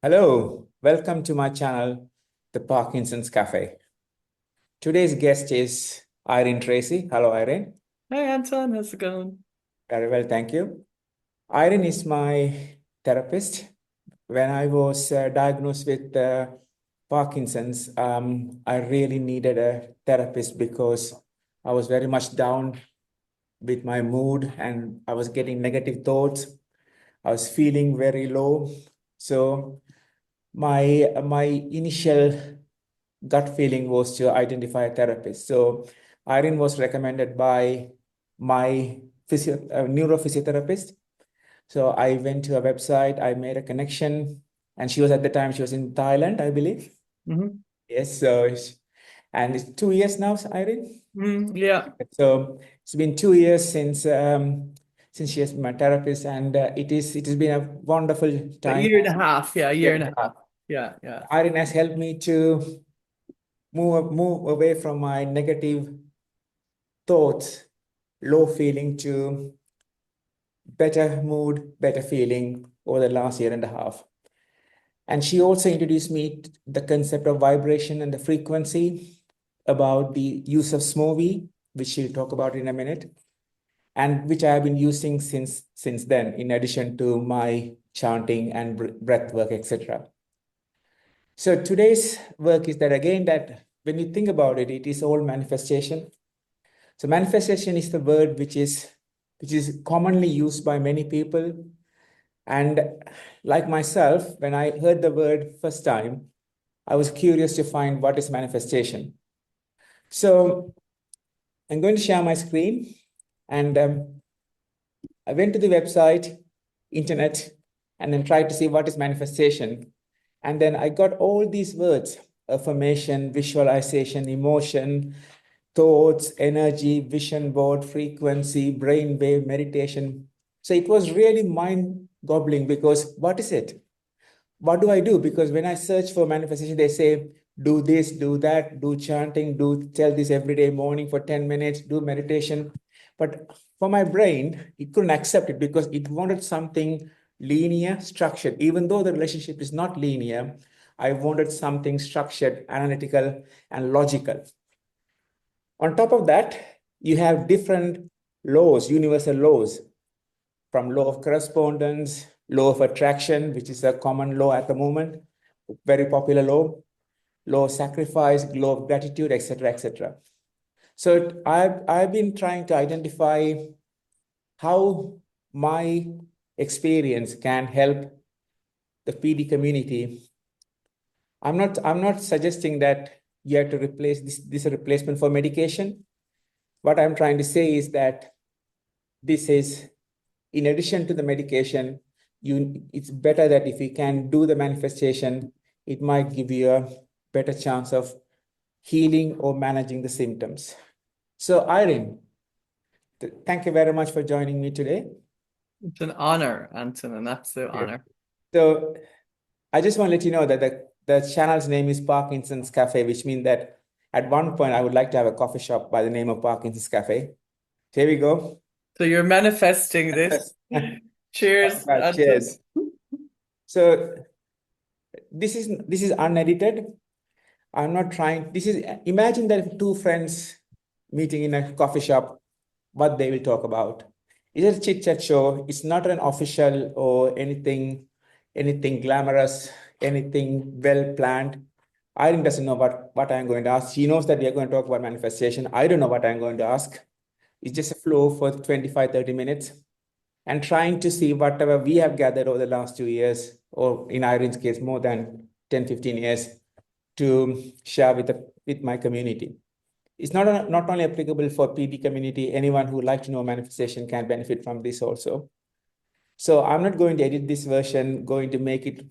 Hello, welcome to my channel, The Parkinson's Cafe. Today's guest is Irene Tracey. Hello, Irene. Hi Anton, how's it going? Very well, thank you. Irene is my therapist. When I was diagnosed with Parkinson's, I really needed a therapist because I was very much down with my mood and I was getting negative thoughts. I was feeling very low. So my initial gut feeling was to identify a therapist. So Irene was recommended by my neurophysiotherapist. So I went to her website, I made a connection, and she was at the time, she was in Thailand, I believe. Hmm. Yes, and it's 2 years now, Irene. Yeah, So it's been 2 years since she has been my therapist, and it has been a wonderful a time. year and a half. Yeah, a Yeah. year and a half. Yeah, yeah. Irene has helped me to move away from my negative thoughts, low feeling to better mood, better feeling over the last year and a half. And she also introduced me to the concept of vibration and the frequency, about the use of SMOVI, which she'll talk about in a minute, and which I have been using since then, in addition to my chanting and breath work, etc. So today's work is that again, that when you think about it, it is all manifestation. So manifestation is the word which is commonly used by many people. And like myself, when I heard the word first time, I was curious to find what is manifestation. So I'm going to share my screen, and I went to the website, internet, and then tried to see what is manifestation. And then I got all these words: affirmation, visualization, emotion, thoughts, energy, vision board, frequency, brainwave, meditation. So it was really mind-boggling, because what is it? What do I do? Because when I search for manifestation, they say, do this, do that, do chanting, do tell this every day morning for 10 minutes, do meditation. But for my brain, it couldn't accept it because it wanted something linear, structured. Even though the relationship is not linear, I wanted something structured, analytical, and logical. On top of that, you have different laws, universal laws, from law of correspondence, law of attraction, which is a common law at the moment, very popular law of sacrifice, law of gratitude, etc., etc. So I've been trying to identify how my experience can help the PD community. I'm not suggesting that you have to replace this a replacement for medication. What I'm trying to say is that this is, in addition to the medication, it's better that if you can do the manifestation, it might give you a better chance of healing or managing the symptoms. So Irene, thank you very much for joining me today. It's an honor, Anton, an absolute Good. honor. So I just want to let you know that the channel's name is Parkinson's Cafe, which means that at one point I would like to have a coffee shop by the name of Parkinson's Cafe. So here we go. So you're manifesting this. Cheers, Right, Anton. cheers. So this is unedited. I'm not trying. This is, imagine that if two friends meeting in a coffee shop, what they will talk about. It's a chit chat show. It's not an official or anything glamorous, anything well planned. Irene doesn't know what I'm going to ask. She knows that we are going to talk about manifestation. I don't know what I'm going to ask. It's just a flow for 25, 30 minutes, and trying to see whatever we have gathered over the last 2 years, or in Irene's case, more than 10, 15 years, to share with my community. It's not only applicable for PD community, anyone who would like to know manifestation can benefit from this also. So I'm not going to edit this version, going to make it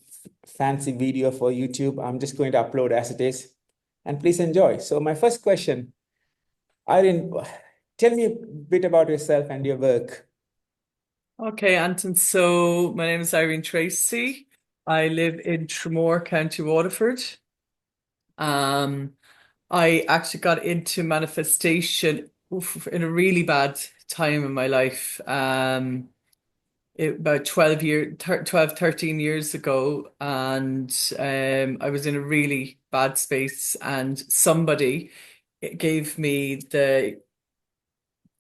fancy video for YouTube. I'm just going to upload as it is. And please enjoy. So my first question, Irene, tell me a bit about yourself and your work. Okay, Anton. So my name is Irene Tracey. I live in Tramore, County Waterford. Um, I actually got into manifestation in a really bad time in my life. about 12, 13 years ago, and I was in a really bad space, and somebody gave me the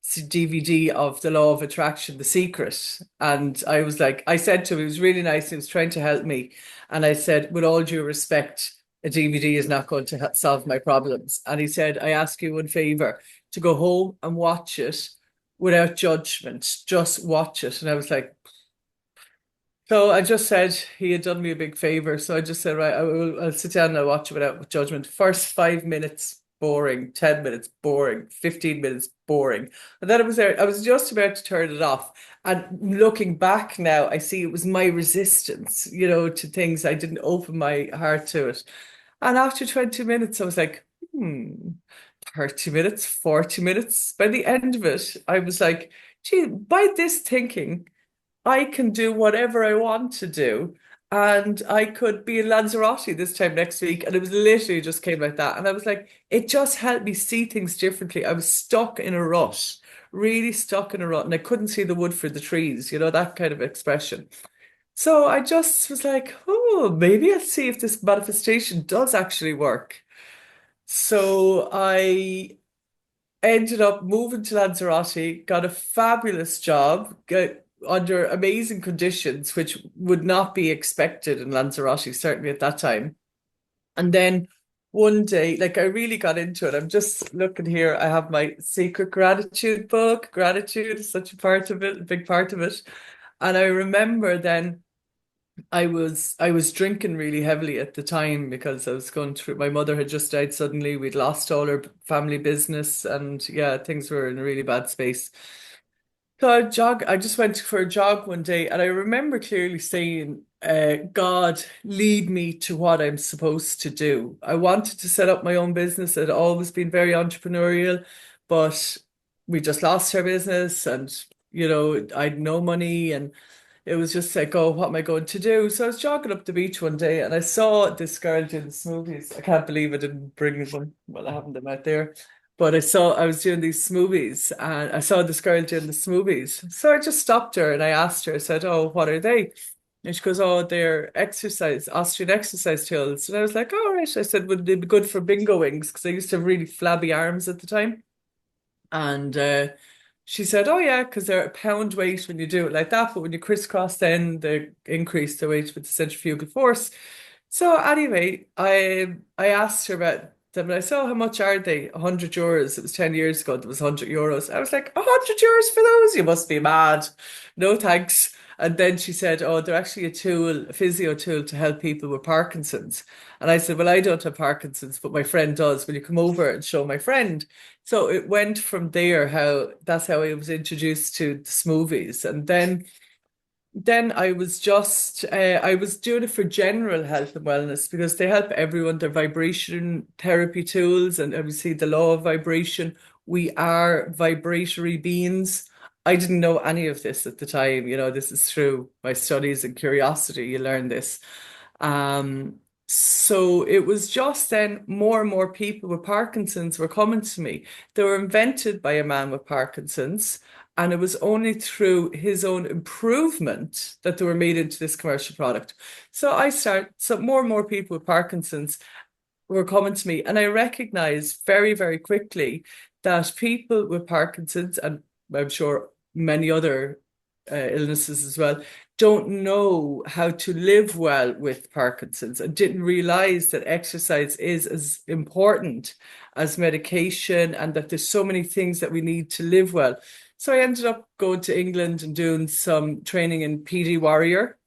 DVD of The Law of Attraction, The Secret. And I was like, I said to him, he was really nice, he was trying to help me. And I said, with all due respect, a DVD is not going to solve my problems. And he said, I ask you one favor, to go home and watch it without judgment. Just watch it. And I was like, so I just said he had done me a big favor. So I just said, right, I'll sit down and I'll watch it without judgment. First 5 minutes, boring. 10 minutes, boring. 15 minutes, boring. And then I was there. I was just about to turn it off. And looking back now, I see it was my resistance, to things. I didn't open my heart to it. And after 20 minutes, I was like, 30 minutes, 40 minutes. By the end of it, I was like, gee, by this thinking, I can do whatever I want to do. And I could be in Lanzarote this time next week. And it was literally just came like that. And I was like, it just helped me see things differently. I was stuck in a rut, really stuck in a rut. And I couldn't see the wood for the trees, that kind of expression. So I just was like, oh, maybe I'll see if this manifestation does actually work. So I ended up moving to Lanzarote, got a fabulous job, under amazing conditions, which would not be expected in Lanzarote, certainly at that time. And then one day, like I really got into it. I'm just looking here. I have my secret gratitude book. Gratitude is such a part of it, a big part of it. And I remember then I was drinking really heavily at the time because I was going through, my mother had just died suddenly. We'd lost all our family business, and yeah, things were in a really bad space. So I just went for a jog one day, and I remember clearly saying, God, lead me to what I'm supposed to do. I wanted to set up my own business. I'd always been very entrepreneurial, but we just lost our business, and I'd no money, and it was just like, oh, what am I going to do? So I was jogging up the beach one day, and I saw this girl doing smoothies. I can't believe I didn't bring them. Well, I haven't them out there. But I was doing these smoothies, and I saw this girl doing the smoothies. So I just stopped her and I asked her, I said, oh, what are they? And she goes, oh, they're Austrian exercise tools. And I was like, all right. I said, would they be good for bingo wings? Because I used to have really flabby arms at the time. And she said, oh, yeah, because they're a pound weight when you do it like that. But when you crisscross, then they increase the weight with the centrifugal force. So anyway, I asked her about them, and I saw how much are they? €100. It was 10 years ago. It was €100. I was like, €100 for those? You must be mad. No thanks. And then she said, oh, they're actually a tool, a physio tool to help people with Parkinson's. And I said, well, I don't have Parkinson's, but my friend does. Will you come over and show my friend? So it went from there, how that's how I was introduced to the smoothies. And then I was doing it for general health and wellness because they help everyone. They're vibration therapy tools, and obviously the law of vibration. We are vibratory beings. I didn't know any of this at the time. This is through my studies and curiosity. You learn this. Um, so it was just then more and more people with Parkinson's were coming to me. They were invented by a man with Parkinson's. And it was only through his own improvement that they were made into this commercial product. So more and more people with Parkinson's were coming to me, and I recognized very, very quickly that people with Parkinson's, and I'm sure many other illnesses as well, don't know how to live well with Parkinson's, and didn't realize that exercise is as important as medication, and that there's so many things that we need to live well. So I ended up going to England and doing some training in PD Warrior,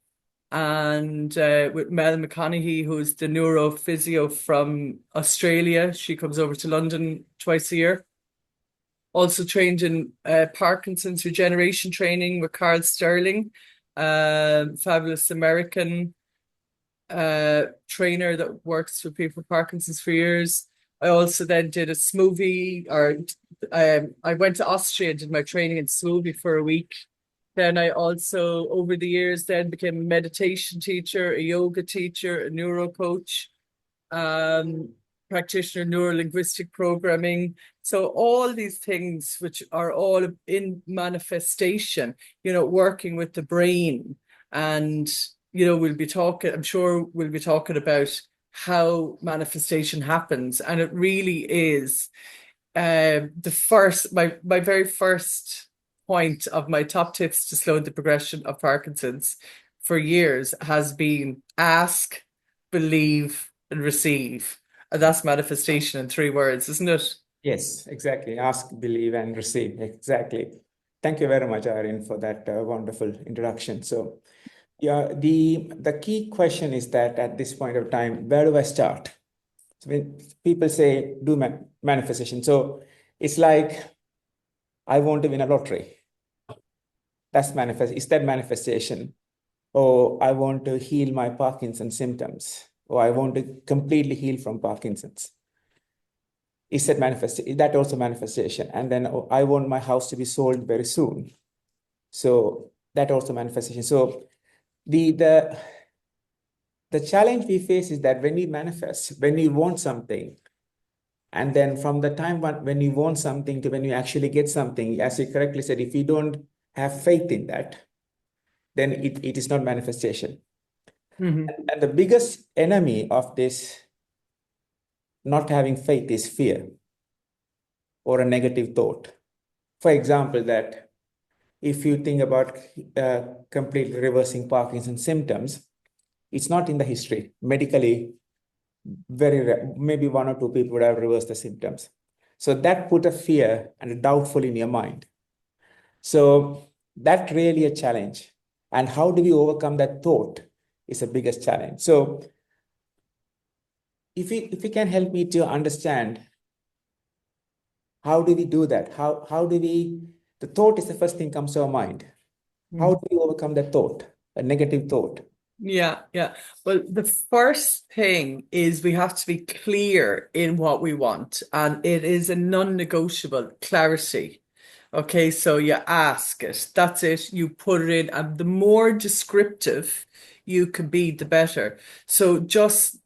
and with Mel McConaughey, who's the neurophysio from Australia. She comes over to London twice a year. Also trained in Parkinson's regeneration training with Carl Sterling, fabulous American trainer that works with people with Parkinson's for years. I also then did a smoothie, or I went to Austria and did my training in smoothie for a week. Then I also, over the years, then became a meditation teacher, a yoga teacher, a neuro coach. Um, practitioner, neuro-linguistic programming. So all these things which are all in manifestation, working with the brain. And, we'll be talking, I'm sure we'll be talking about how manifestation happens. And it really is my very first point of my top tips to slow the progression of Parkinson's for years has been ask, believe, and receive. And that's manifestation in 3 words, isn't it? Yes, exactly. Ask, believe, and receive. Exactly. Thank you very much, Irene, for that wonderful introduction. So, yeah, the key question is that at this point of time, where do I start? So when people say do manifestation, so it's like I want to win a lottery. That's manifest. Is that manifestation? Or I want to heal my Parkinson's symptoms, or I want to completely heal from Parkinson's. Is that manifest? Is that also manifestation? And then I want my house to be sold very soon. So that also manifestation. So the the challenge we face is that when we manifest, when we want something, and then from the time when you want something to when you actually get something, as you correctly said, if you don't have faith in that, then it is not manifestation. Mm-hmm. And the biggest enemy of this not having faith is fear or a negative thought. For example, that if you think about completely reversing Parkinson's symptoms, it's not in the history. Medically, very rare, maybe 1 or 2 people would have reversed the symptoms. So that put a fear and a doubtful in your mind. So that's really a challenge. And how do we overcome that thought is the biggest challenge. So if you can help me to understand how do we do that? How do we, the thought is the first thing comes to our mind. How do we overcome that thought, a negative thought? Yeah, yeah. Well, the first thing is we have to be clear in what we want, and it is a non-negotiable clarity. Okay, so you ask it. That's it. You put it in, and the more descriptive you can be, the better. So just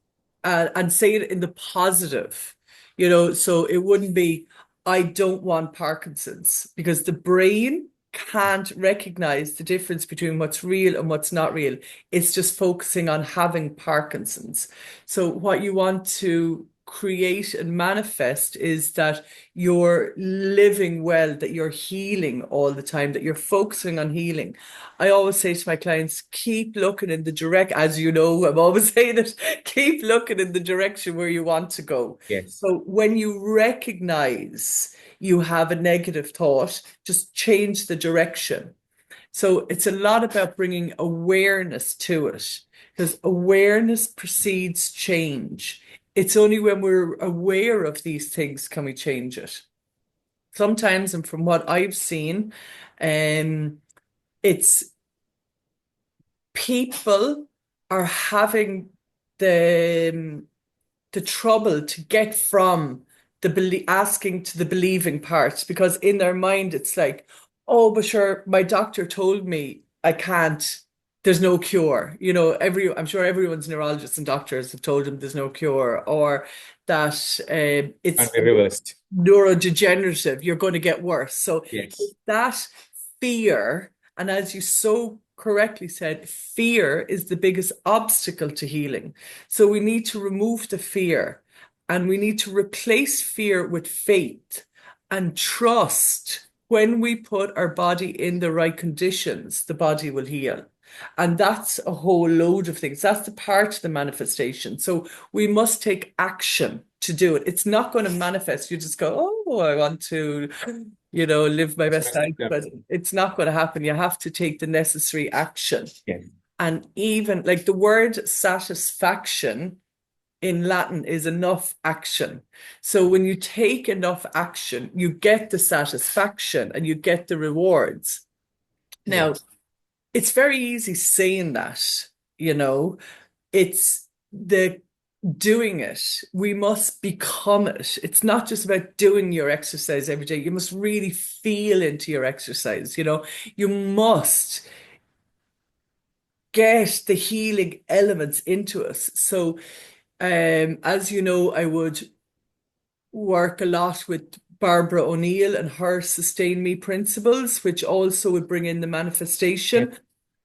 and say it in the positive, so it wouldn't be, I don't want Parkinson's, because the brain can't recognize the difference between what's real and what's not real. It's just focusing on having Parkinson's. So what you want to create and manifest is that you're living well, that you're healing all the time, that you're focusing on healing. I always say to my clients, keep looking in the as you know, I'm always saying it, keep looking in the direction where you want to go. Yes. So when you recognize you have a negative thought, just change the direction. So it's a lot about bringing awareness to it, because awareness precedes change. It's only when we're aware of these things can we change it. Sometimes, and from what I've seen, it's people are having the the trouble to get from the asking to the believing part, because in their mind it's like, oh, but sure, my doctor told me I can't, there's no cure. I'm sure everyone's neurologists and doctors have told them there's no cure, or that And it's we reversed. neurodegenerative, you're going to get worse. So Yes. that fear, and as you so correctly said, fear is the biggest obstacle to healing. So we need to remove the fear, and we need to replace fear with faith and trust. When we put our body in the right conditions, the body will heal. And that's a whole load of things. That's the part of the manifestation. So we must take action to do it. It's not going to manifest. You just go, oh, I want to, live my best life, but it's not going to happen. You have to take the necessary action. Yes. And even like the word satisfaction in Latin is enough action. So when you take enough action, you get the satisfaction and you get the rewards. Now, Yes. it's very easy saying that, you know, it's the doing it. We must become it. It's not just about doing your exercise every day. You must really feel into your exercise, You must get the healing elements into us. So As you know, I would work a lot with Barbara O'Neill and her Sustain Me principles, which also would bring in the Yeah. manifestation.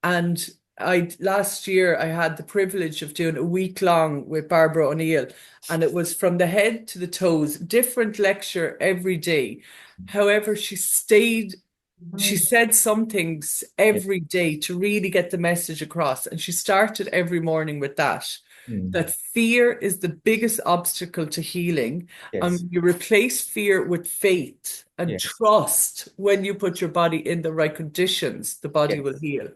And I last year I had the privilege of doing a week long with Barbara O'Neill, and it was from the head to the toes, different lecture every day. However, she said some things Yeah. every day to really get the message across, and she started every morning with that Mm. fear is the biggest obstacle to healing. And Yes. when you replace fear with faith and Yes. trust, when you put your body in the right conditions, the body will Yes. heal.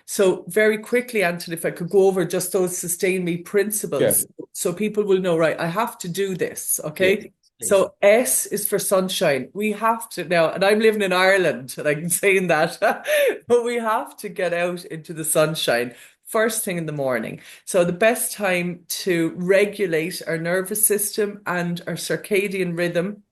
So, very quickly, Anthony, if I could go over just those sustain me principles Sure. so people will know, right, I have to do this. Yes. Okay. Please. So, S is for sunshine. We have to now, and I'm living in Ireland and I can say that, but we have to get out into the sunshine first thing in the morning. So, the best time to regulate our nervous system and our circadian rhythm,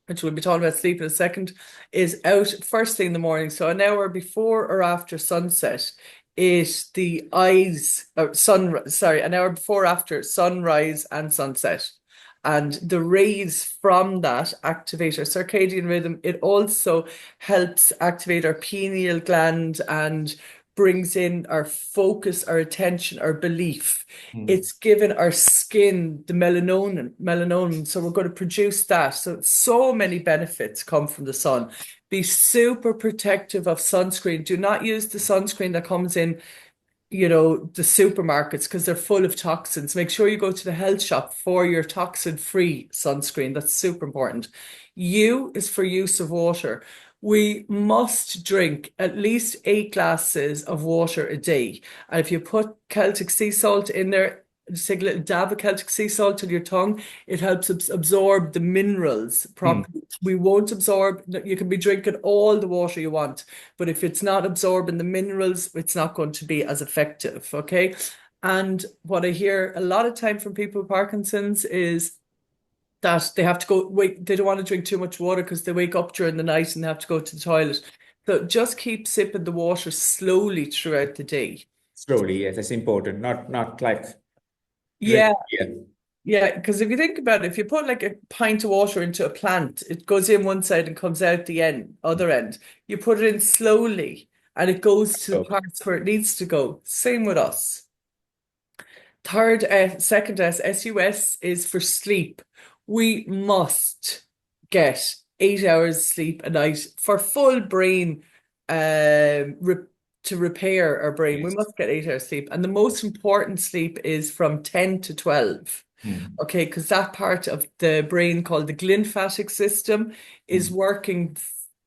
which we'll be talking about sleep in a second, is out first thing in the morning. So an hour before or after sunset is the eyes, sorry, an hour before or after sunrise and sunset. And the rays from that activate our circadian rhythm. It also helps activate our pineal gland and brings in our focus, our attention, our belief. Mm. It's given our skin the melatonin. So we're going to produce that. So many benefits come from the sun. Be super protective of sunscreen. Do not use the sunscreen that comes in, the supermarkets because they're full of toxins. Make sure you go to the health shop for your toxin-free sunscreen. That's super important. U is for use of water. We must drink at least 8 glasses of water a day. And if you put Celtic sea salt in there, just take a little dab of Celtic sea salt on your tongue, it helps absorb the minerals Mm. properly. We won't absorb, you can be drinking all the water you want, but if it's not absorbing the minerals, it's not going to be as effective. Okay. And what I hear a lot of time from people with Parkinson's is that they have to go wait, they don't want to drink too much water because they wake up during the night and they have to go to the toilet. So just keep sipping the water slowly throughout the day. Slowly. Yes. That's important. Not like drink. Yeah, Yeah. yeah, because if you think about it, if you put like a pint of water into a plant, it goes in one side and comes out the other end. You put it in slowly and it goes to the So, parts where it needs to go. Same with us. Second SUS is for sleep. We must get 8 hours sleep a night for full brain, re to repair our brain. We yes. must get 8 hours sleep. And the most important sleep is from 10 to 12. Mm. Okay, because that part of the brain called the glymphatic system is Mm. working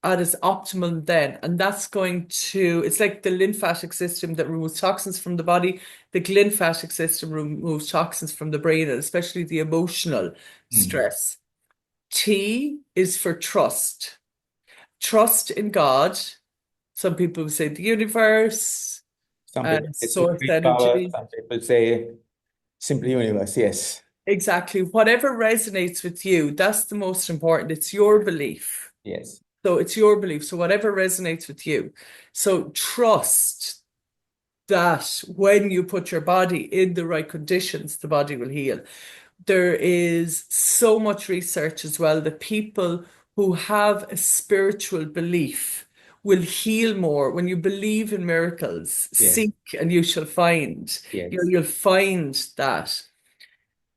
at its optimum then. And that's going to, it's like the lymphatic system that removes toxins from the body. The glymphatic system removes toxins from the brain, and especially the emotional Mm. stress. T is for trust. Trust in God. Some people would say the universe Some people and say source supreme power. energy. Some people say simply universe. Yes. Exactly. Whatever resonates with you, that's the most important. It's your belief. Yes. So it's your belief. So whatever resonates with you. So trust that when you put your body in the right conditions, the body will heal. There is so much research as well that people who have a spiritual belief will heal more. When you believe in miracles, Yes. seek and you shall find. Yes. You'll find that.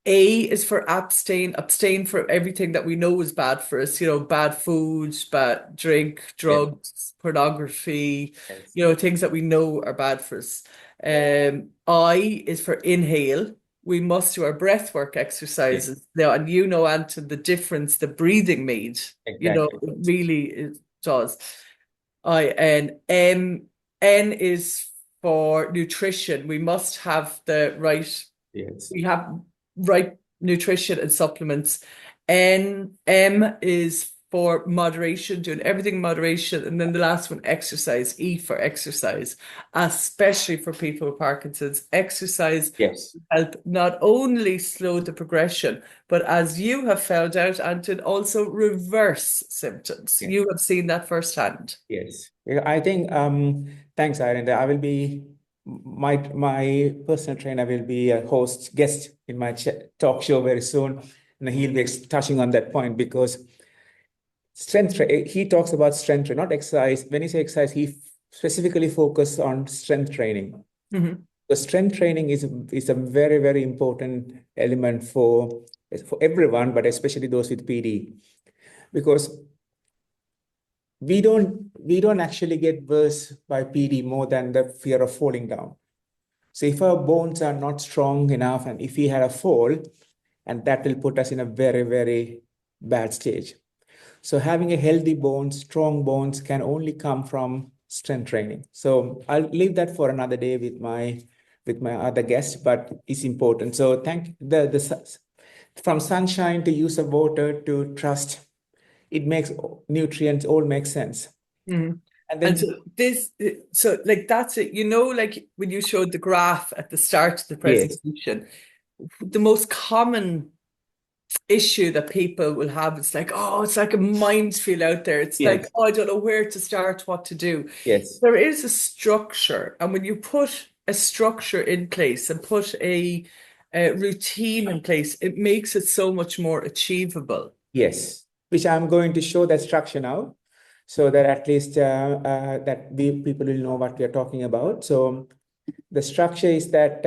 A is for abstain from everything that we know is bad for us, bad food, bad drink, Yes. drugs, pornography, Yes. things that we know are bad for us. I is for inhale. We must do our breath work Yes. exercises now, and Anton, the difference the breathing made, Exactly. it really does. N is for nutrition. Yes. We have right nutrition and supplements. M is for moderation, doing everything in moderation. And then the last one, exercise, E for exercise, especially for people with Parkinson's. Exercise Yes. help not only slow the progression, but as you have found out, Anton, also reverse symptoms. Yes. You have seen that firsthand. Yes. Yeah, I think thanks, Irene. I will be my personal trainer will be a host guest in my talk show very soon, and he'll be touching on that point because he talks about strength training, not exercise. When he say exercise, he specifically focus on strength training. Mhm. The strength training is a very, very important element for everyone, but especially those with PD, because we don't actually get worse by PD more than the fear of falling down. So if our bones are not strong enough, and if we had a fall, and that will put us in a very, very bad stage. So having a healthy bones, strong bones can only come from strength training. So I'll leave that for another day with my other guests, but it's important. So thank the from sunshine to use of water to trust, it makes nutrients all make sense. Mhm. And And then so this, so like that's it. You know, like when you showed the graph at the start of the yes, presentation, the most common issue that people will have is like, oh, it's like a minefield out there. It's like, yes, oh, I don't know where to start, what to do. yes, There is a structure, and when you put a structure in place and put a routine in place, it makes it so much more achievable. yes, which I'm going to show that structure now, so that at least that the people will know what we are talking about. So the structure is that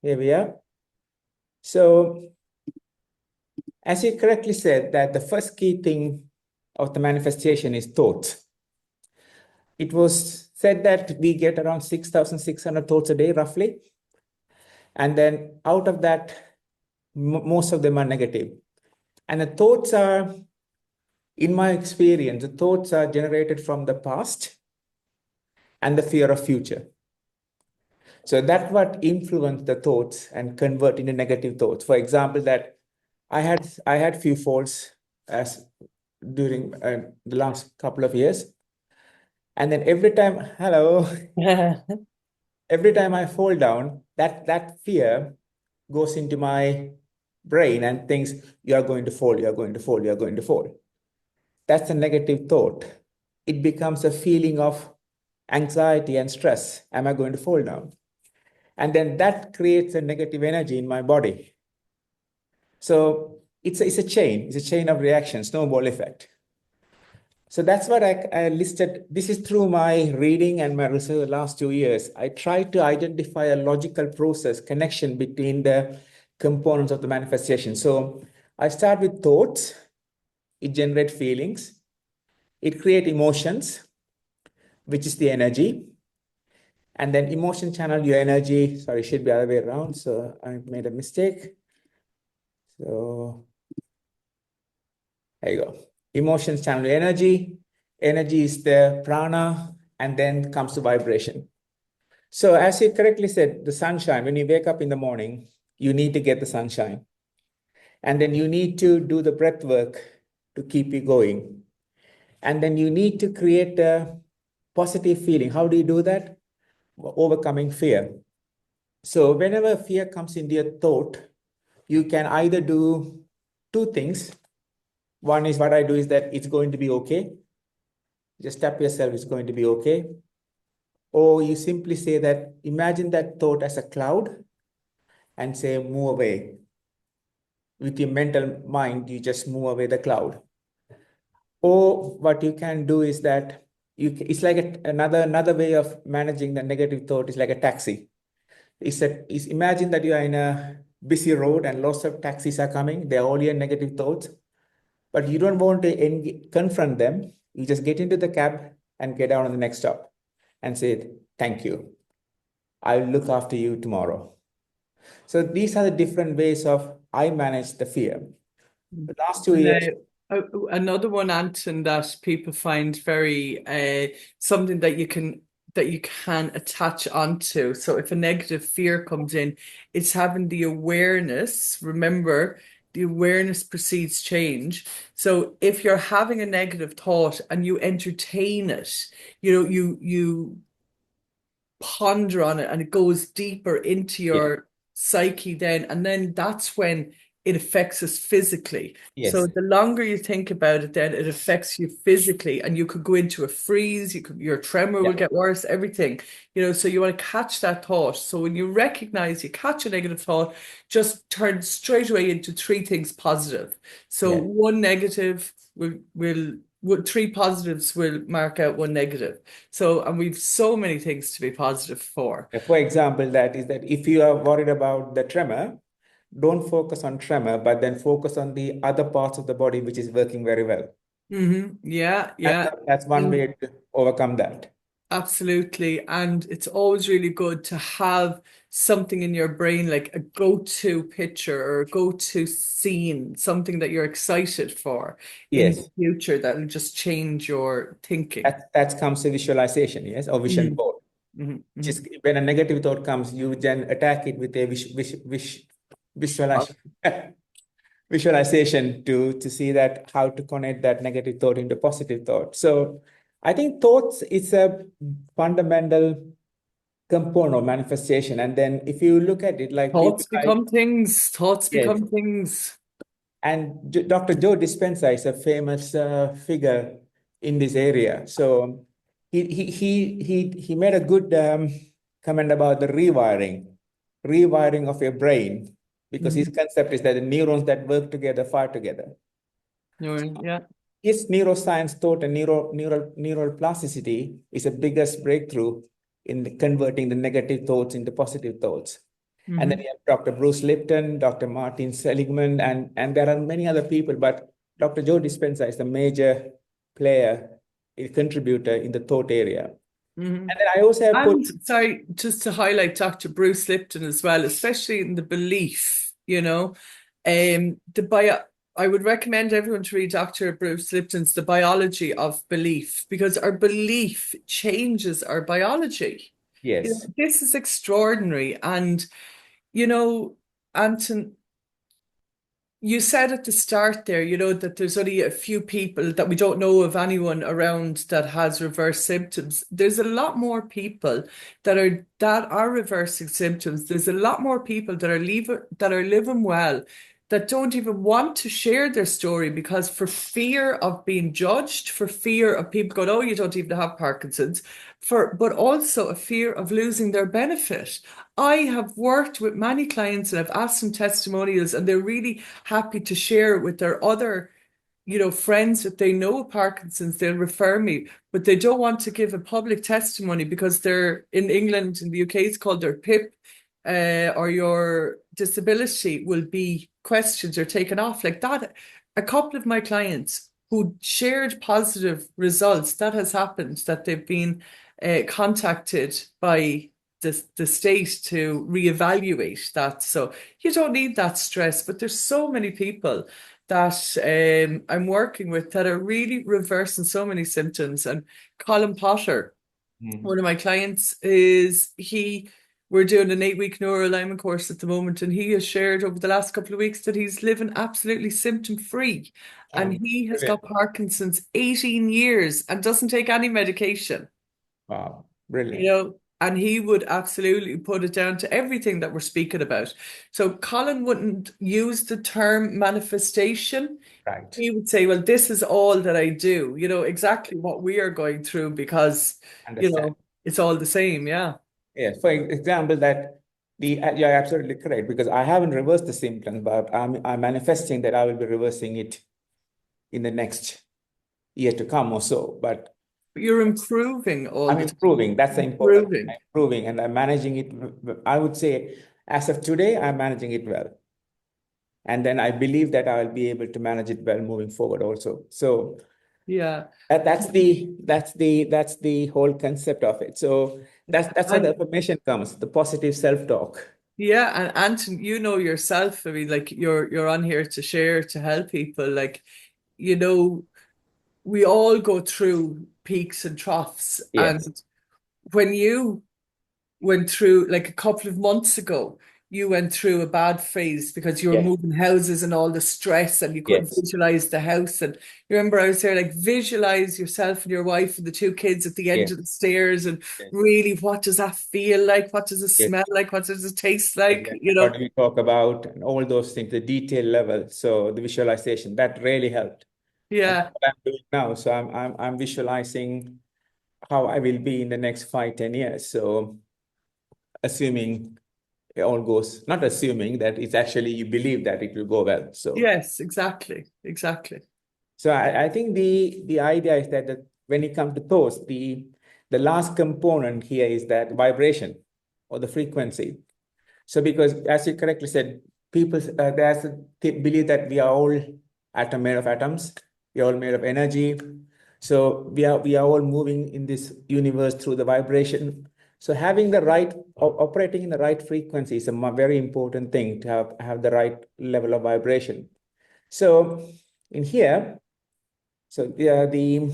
here we are. So as you correctly said, that the first key thing of the manifestation is thought. It was said that we get around 6,600 thoughts a day, roughly. And then out of that, most of them are negative. And the thoughts are, in my experience, the thoughts are generated from the past and the fear of future. So that's what influence the thoughts and convert into negative thoughts. For example, that I had few falls as during the last couple of years, and then every time I fall down, that fear goes into my brain and thinks you are going to fall, you are going to fall, you are going to fall. That's a negative thought. It becomes a feeling of anxiety and stress. Am I going to fall down? And then that creates a negative energy in my body. So it's a chain of reaction, snowball effect. So that's what I listed. This is through my reading and my research the last 2 years. I try to identify a logical process connection between the components of the manifestation. So I start with thoughts, it generates feelings, it creates emotions, which is the energy. And then emotion channel your energy. Sorry, it should be the other way around. So I made a mistake. So there you go. Emotions channel your energy. Energy is the prana, and then comes to vibration. So as you correctly said, the sunshine, when you wake up in the morning, you need to get the sunshine. And then you need to do the breath work to keep you going. And then you need to create a positive feeling. How do you do that? Overcoming fear. So whenever fear comes into your thought, you can either do two things. One is what I do is that it's going to be okay. Just tap yourself, it's going to be okay. Or you simply say that, imagine that thought as a cloud and say, move away. With your mental mind, you just move away the cloud. Or what you can do is that it's like another way of managing the negative thought is like a taxi. Imagine that you are in a busy road and lots of taxis are coming. They're all your negative thoughts, but you don't want to confront them. You just get into the cab and get down on the next stop and say, thank you. I'll look after you tomorrow. So these are the different ways of I manage the fear. The last two And years, another one, Anton, that people find very something that you can attach onto. So if a negative fear comes in, it's having the awareness. Remember, the awareness precedes change. So if you're having a negative thought and you entertain it, you ponder on it and it goes deeper into yeah, your psyche then, and then that's when it affects us physically. So Yes. the longer you think about it, then it affects you physically, and you could go into a freeze. Your tremor Yeah. will get worse. Everything, So you want to catch that thought. So when you recognize you catch a negative thought, just turn straight away into three things positive. So Yeah. one negative three positives will mark out one negative. So, and we've so many things to be positive for. For example, that is that if you are worried about the tremor, don't focus on tremor, but then focus on the other parts of the body which is working very well. Yeah, yeah. That's one And way to overcome that. absolutely. And it's always really good to have something in your brain, like a go-to picture or a go-to scene, something that you're excited for in the Yes, future that will just change your thinking. that comes to visualization, yes, or vision Mhm, board. mhm, Which mhm. is when a negative thought comes, you then attack it with a visualization visualization to see that how to connect that negative thought into positive thought. So I think thoughts is a fundamental component of manifestation. And then if you look at it like people Thoughts become things. Thoughts yes, become things. and Dr. Joe Dispenza is a famous figure in this area. So he made a good comment about the rewiring of your brain, because his Mhm. concept is that the neurons that work together fire together. Yeah. His neuroscience thought and neural plasticity is the biggest breakthrough in converting the negative thoughts into positive thoughts. And then Hmm. you have Dr. Bruce Lipton, Dr. Martin Seligman, and there are many other people, but Dr. Joe Dispenza is the major player, a contributor in the thought area. Hmm. And then I also have put, And sorry, just to highlight Dr. Bruce Lipton as well, especially in the belief, the bio. I would recommend everyone to read Dr. Bruce Lipton's The Biology of Belief, because our belief changes our biology. yes, This is extraordinary. And, you know, Anton, you said at the start there, that there's only a few people, that we don't know of anyone around that has reverse symptoms. There's a lot more people that are reversing symptoms. There's a lot more people that are living well, that don't even want to share their story, because for fear of being judged, for fear of people going, "Oh, you don't even have Parkinson's," but also a fear of losing their benefit. I have worked with many clients and I've asked them testimonials, and they're really happy to share it with their other, friends that they know with Parkinson's. They'll refer me, but they don't want to give a public testimony, because they're in England, in the UK, it's called their PIP, or your disability will be questioned or taken off like that. A couple of my clients who shared positive results, that has happened, that they've been contacted by the state to reevaluate that. So you don't need that stress. But there's so many people that I'm working with that are really reversing so many symptoms. And Colin Potter, mm, one of my clients, we're doing an 8-week neuroalignment course at the moment, and he has shared over the last couple of weeks that he's living absolutely symptom free. And he has brilliant. got Parkinson's 18 years and doesn't take any medication, Wow, brilliant. and he would absolutely put it down to everything that we're speaking about. So Colin wouldn't use the term manifestation. Right. He would say, well, this is all that I do, exactly what we are going through, because, Understand. it's all the same. Yeah. Yes, for example, that you're absolutely correct, because I haven't reversed the symptoms, but I'm manifesting that I will be reversing it in the next year to come or so. But But you're improving all I'm the time. improving. That's the important thing. I'm Improving. improving and I'm managing it. I would say, as of today, I'm managing it well. And then I believe that I'll be able to manage it well moving forward also. So Yeah. that's the whole concept of it. So that's where the And affirmation comes, the positive self-talk. yeah, and Anton, yourself, I mean, like you're on here to share, to help people. Like, you know, we all go through peaks and troughs. Yes. And when you went through, like a couple of months ago, you went through a bad phase because you were Yes, moving houses and all the stress and you couldn't yes, visualize the house. And you remember I was there like visualize yourself and your wife and the two kids at the end yes, of the stairs and yes, really what does that feel like? What does it yes. smell like? What does it taste like? Exactly. You What know? do we talk about? And all those things, the detail level. So the visualization, that really helped. And that's Yeah. what I'm doing now. So I'm visualizing how I will be in the next 5, 10 years. So assuming it all goes, not assuming that it's actually you believe that it will go well. So Yes, exactly. Exactly. I think the idea is that when it comes to thoughts, the last component here is that vibration or the frequency. So because as you correctly said, people there's a belief that we are all made of atoms, we are all made of energy. So we are all moving in this universe through the vibration. So having the right operating in the right frequency is a very important thing to have the right level of vibration. So in here, so the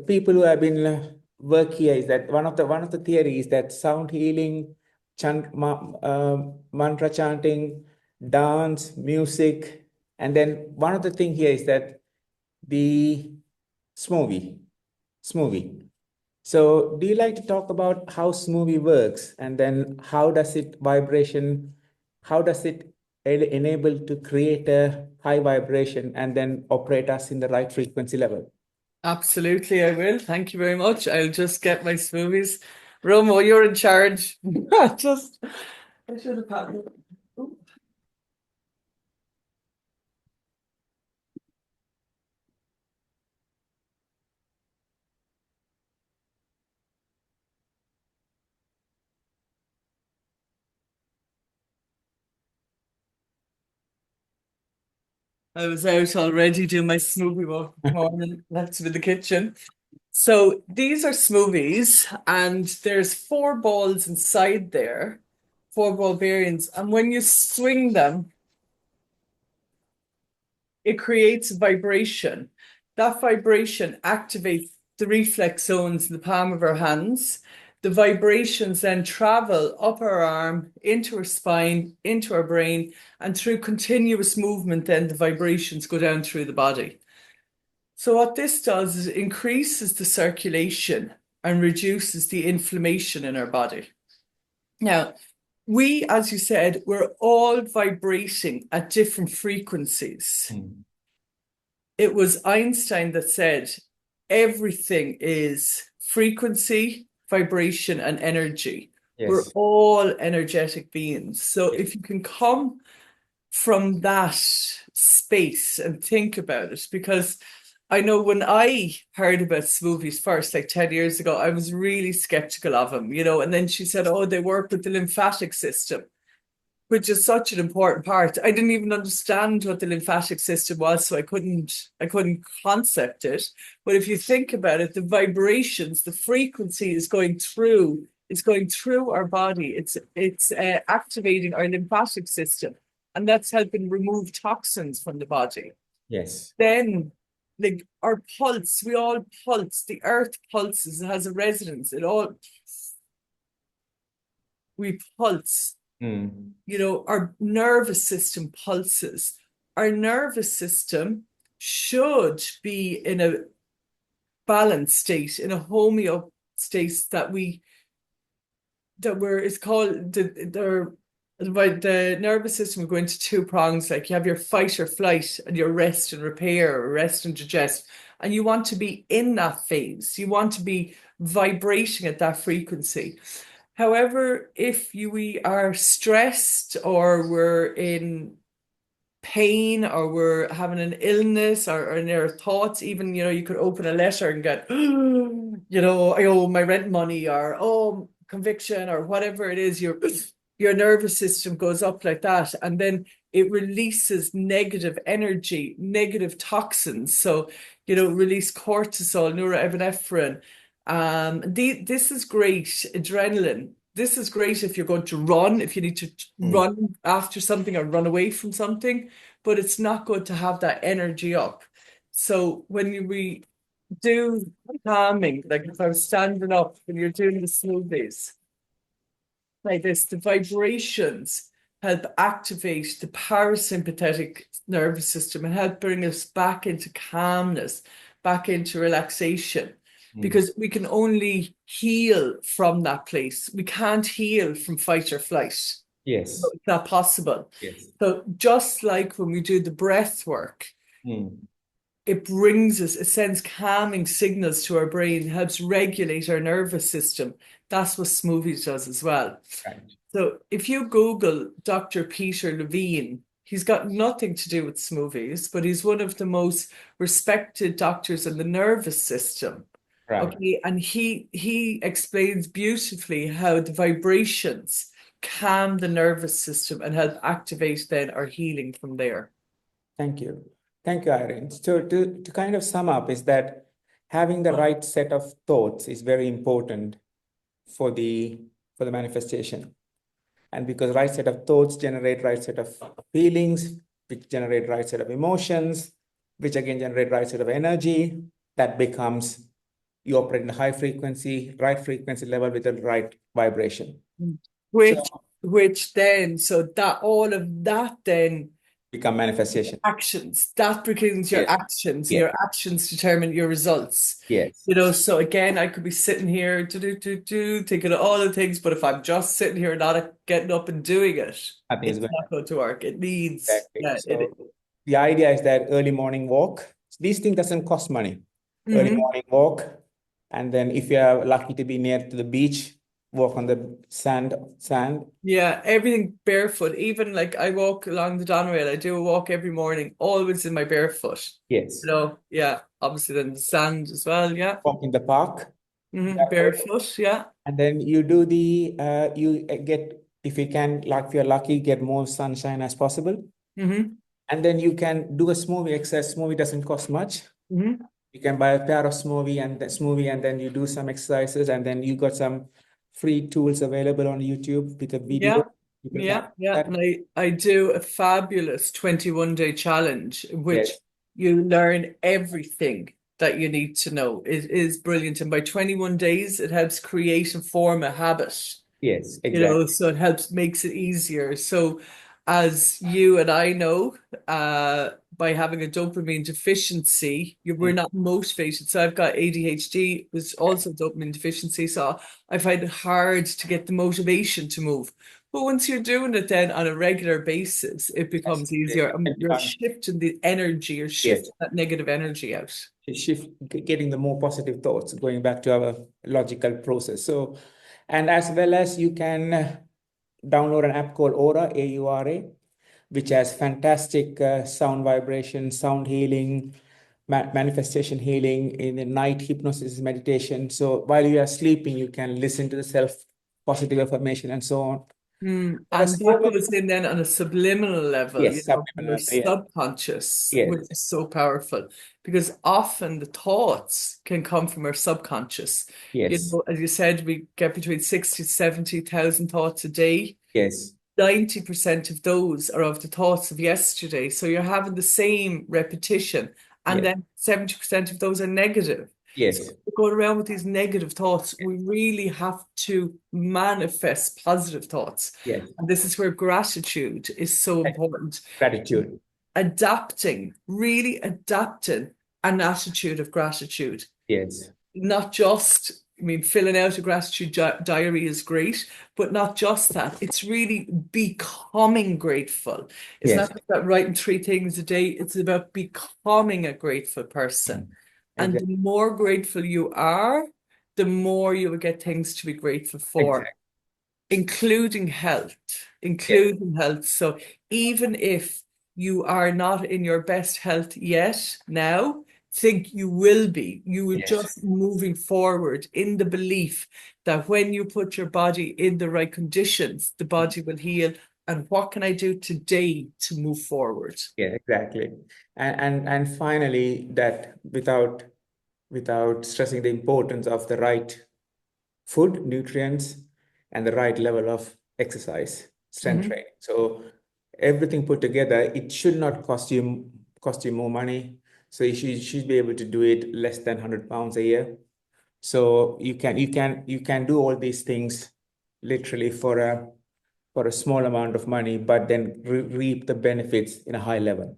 people who have been work here is that one of the theories that sound healing, mantra chanting, dance, music, and then one of the thing here is that the smoothie, smoothie. So, do you like to talk about how smoothie works, and then how does it vibration, how does it enable to create a high vibration and then operate us in the right frequency level? Absolutely, I will. Thank you very much. I'll just get my smoothies. Romo, you're in charge. Just, I should have had it. Ooh. I was out already doing my smoothie walk this morning. That's in the kitchen. So these are smoothies, and there's four balls inside there, four ball bearings. And when you swing them, it creates a vibration. That vibration activates the reflex zones in the palm of our hands. The vibrations then travel up our arm, into our spine, into our brain, and through continuous movement, then the vibrations go down through the body. So, what this does is it increases the circulation and reduces the inflammation in our body. Now, we, as you said, we're all vibrating at different frequencies. Mm. It was Einstein that said everything is frequency, vibration, and energy. We're Yes. all energetic beings. So Yes. if you can come from that space and think about it, because I know when I heard about smoothies first, like 10 years ago, I was really skeptical of them, and then she said, oh, they work with the lymphatic system, which is such an important part. I didn't even understand what the lymphatic system was, so I couldn't concept it. But if you think about it, the vibrations, the frequency is going through our body. It's activating our lymphatic system, and that's helping remove toxins from the body. Yes. Then, like our pulse, we all pulse. The earth pulses. It has a resonance. We pulse. Mm. Our nervous system pulses. Our nervous system should be in a balanced state, in a homeo state it's called the nervous system will go into two prongs. Like you have your fight or flight and your rest and repair or rest and digest. And you want to be in that phase. You want to be vibrating at that frequency. However, if we are stressed or we're in pain or we're having an illness or in our thoughts, even, you could open a letter and get, I owe my rent money or, oh, conviction or whatever it is, your nervous system goes up like that. And then it releases negative energy, negative toxins. So, release cortisol, norepinephrine. This is great. Adrenaline. This is great if you're going to run, if you need to Mm. run after something or run away from something, but it's not good to have that energy up. So when we do calming, like if I was standing up when you're doing the smoothies, like this, the vibrations help activate the parasympathetic nervous system and help bring us back into calmness, back into relaxation. Because we can only heal from that place. We can't heal from fight or flight. Yes. It's not possible. Yes. So just like when we do the breath work, Mm. it brings us, it sends calming signals to our brain, helps regulate our nervous system. That's what smoothies does as well. Right. So if you Google Dr. Peter Levine, he's got nothing to do with smoothies, but he's one of the most respected doctors in the nervous system. Right. Okay, and he explains beautifully how the vibrations calm the nervous system and help activate then our healing from there. Thank you. Thank you, Irene. So to kind of sum up is that having the right set of thoughts is very important for the manifestation. And because right set of thoughts generate right set of feelings, which generate right set of emotions, which again generate right set of energy, that becomes you operate in a high frequency, right frequency level with the right vibration. Which So which then, so that all of that then become manifestation. actions, that becomes your Yes. actions, and Yes. your actions determine your results. Yes. You know, so again, I could be sitting here thinking of all the things, but if I'm just sitting here not getting up and doing it, I think it's it's going not going to work. It needs, exactly. yeah, So the idea is that early morning walk, these things doesn't cost money. Early morning walk, and then if you are lucky to be near to the beach, walk on the sand. yeah, everything barefoot. Even like I walk along the Doneraile, I do a walk every morning, always in my barefoot. Yes. You know, yeah, obviously then the sand as well, yeah. Walk in the park. Barefoot. Barefoot, yeah. And then you do the you get, if you can, like if you're lucky, get more sunshine as possible. And then you can do a smoothie exercise. Smoothie doesn't cost much. You can buy a pair of smoothie, and then you do some exercises, and then you got some free tools available on YouTube with a Yeah, video. You can yeah, yeah. that. And I do a fabulous 21-day challenge, which Yes, you learn everything that you need to know. It is brilliant. And by 21 days, it helps create and form a habit. yes, You know, exactly. so it helps makes it easier. So as you and I know, by having a dopamine deficiency, we're not motivated. So I've got ADHD, which is also dopamine deficiency. So I find it hard to get the motivation to move. But once you're doing it then on a regular basis, it becomes easier. And you're shifting the energy, you're shifting that negative energy out. Shift, getting the more positive thoughts, going back to our logical process. So, and as well as you can download an app called Aura, AURA, which has fantastic sound vibration, sound healing, manifestation healing, in the night hypnosis meditation. So while you are sleeping, you can listen to the self-positive affirmation and so on. And That's that goes in then on a subliminal level, yes, from your subliminal, yeah. subconscious, Yes, which is so powerful because often the thoughts can come from our subconscious. You yes, know, as you said, we get between 60 to 70,000 thoughts a day. yes, 90% of those are of the thoughts of yesterday. So you're having the same repetition, and yes, then 70% of those are negative. So yes, we're going around with these negative thoughts. We really have to manifest positive thoughts. yes. And this is where gratitude is so important. Gratitude. Adapting, really adapting an attitude of gratitude. Yes, Not just, I mean, filling out a gratitude diary is great, but not just that. It's really becoming grateful. It's yes, not just about writing 3 things a day, it's about becoming a grateful person. And exactly, the more grateful you are, the more you will get things to be grateful for, exactly. including health, Yes, including health. So even if you are not in your best health yet now, think you will be. You are yes, just moving forward in the belief that when you put your body in the right conditions, the body will heal. And what can I do today to move forward? yeah, exactly. And finally, that without stressing the importance of the right food, nutrients, and the right level of exercise, strength Mhm. training. So everything put together, it should not cost you more money. So you should be able to do it less than 100 pounds a year. So you can do all these things literally for a small amount of money, but then reap the benefits in a high level.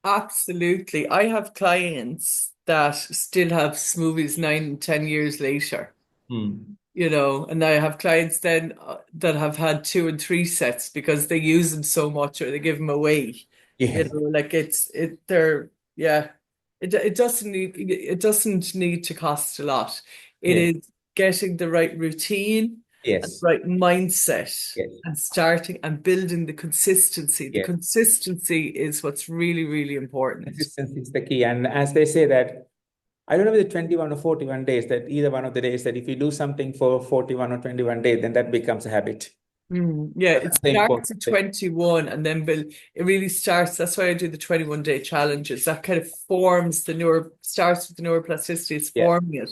Absolutely. I have clients that still have smoothies 9 and 10 years later. Hmm. And I have clients then that have had 2 and 3 sets because they use them so much or they give them away. Yes, Like they're yeah. It doesn't need to cost a lot. It yes, is getting the right routine and yes, the right mindset yes, and starting and building the consistency. The yes. consistency is what's really, really important. Consistency is the key. And as they say that, I don't know whether 21 or 41 days, that either one of the days, that if you do something for 41 or 21 days, then that becomes a habit. Yeah, So it that's the important starts at thing. 21 and then build. It really starts. That's why I do the 21-day challenges. That kind of forms starts with the neuroplasticity, it's Yeah. forming it.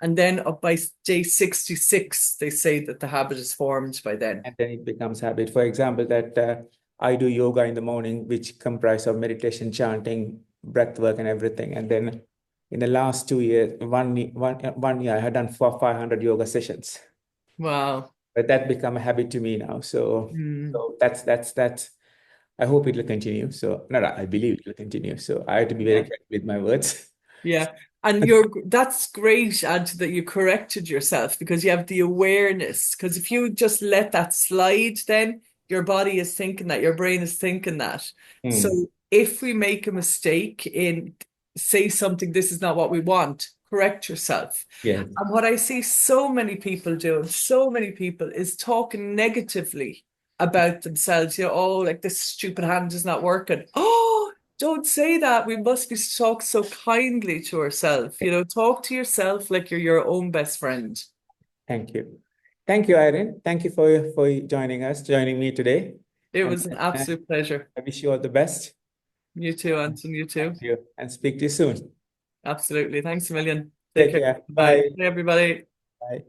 And then up by day 66, they say that the habit is formed by then. And then it becomes habit. For example, that I do yoga in the morning, which comprise of meditation, chanting, breath work, and everything. And then in the last 2 years, one year, I had done 500 yoga sessions. Wow. But that become a habit to me now. So, Mm, so that's. I hope it will continue. So, no, I believe it will continue. So, I have to be very yeah. careful with my words. Yeah. And that's great, Ant, that you corrected yourself because you have the awareness. Because if you just let that slide, then your body is thinking that, your brain is thinking that. Hmm. So if we make a mistake in say something, this is not what we want, correct yourself. Yes. And what I see so many people doing, so many people, is talking negatively about themselves. Oh, like this stupid hand is not working. Oh, don't say that. We must be talk so kindly to ourselves. Talk to yourself like you're your own best friend. Thank you. Thank you, Irene. Thank you for joining me today. It And was an absolute pleasure. I wish you all the best. You too, Anton. You Thank too. you. And speak to you soon. Absolutely. Thanks a million. Take Take care. care. Bye. Bye. Bye, everybody. Bye.